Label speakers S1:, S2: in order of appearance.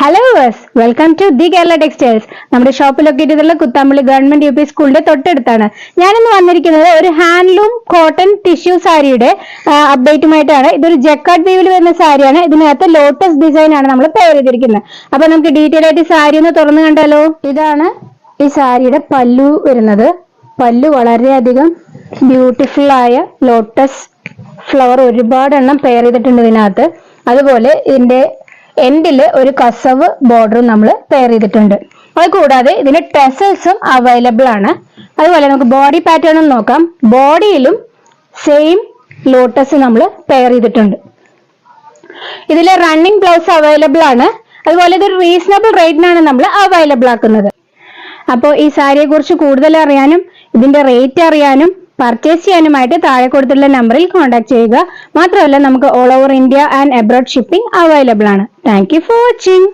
S1: Hello viewers, welcome to the Kerala textiles. നമ്മുടെ shop locate ചെയ്തിട്ടുള്ള Kuthampully government U P സ്കൂളിന്റെ തൊട്ടടുത്താണ്. ഞാനിന്ന് വന്നിരിക്കുന്നത് ഒരു ഹാൻഡ്ലൂം കോട്ടൺ ടിഷ്യൂ സാരിയുടെ അപ്ഡേറ്റുമായിട്ടാണ്. ഇതൊരു ജക്കാർഡ് വീവിൽ വരുന്ന സാരിയാണ്. ഇതിനകത്ത് ലോട്ടസ് ഡിസൈൻ ആണ് നമ്മൾ പെയർ ചെയ്തിരിക്കുന്നത്. അപ്പൊ നമുക്ക് ഡീറ്റെയിൽ ആയിട്ട് സാരി ഒന്ന് തുറന്നു കണ്ടാലോ. ഇതാണ് ഈ സാരിയുടെ പല്ലു വരുന്നത്. പല്ലു വളരെയധികം ബ്യൂട്ടിഫുൾ ആയ ലോട്ടസ് ഫ്ലവർ ഒരുപാടെണ്ണം പെയർ ചെയ്തിട്ടുണ്ട് ഇതിനകത്ത്. അതുപോലെ ഇതിന്റെ എൻഡില് ഒരു കസവ് ബോർഡറും നമ്മൾ പെയർ ചെയ്തിട്ടുണ്ട്. അത് കൂടാതെ ഇതിന് ടെസൽസും അവൈലബിൾ ആണ്. അതുപോലെ നമുക്ക് ബോഡി പാറ്റേണും നോക്കാം. ബോഡിയിലും സെയിം ലോട്ടസ് നമ്മൾ പെയർ ചെയ്തിട്ടുണ്ട്. ഇതിൽ റണ്ണിങ് ബ്ലൗസ് അവൈലബിൾ ആണ്. അതുപോലെ ഇതൊരു റീസണബിൾ റേറ്റിനാണ് നമ്മൾ അവൈലബിൾ ആക്കുന്നത്. അപ്പോൾ ഈ സാരിയെ കുറിച്ച് കൂടുതൽ അറിയാനും ഇതിന്റെ റേറ്റ് അറിയാനും പർച്ചേസ് ചെയ്യാനുമായിട്ട് താഴെ കൊടുത്തിട്ടുള്ള നമ്പറിൽ കോൺടാക്ട് ചെയ്യുക. മാത്രമല്ല നമുക്ക് all over India and abroad shipping available ആണ്. Thank you for watching.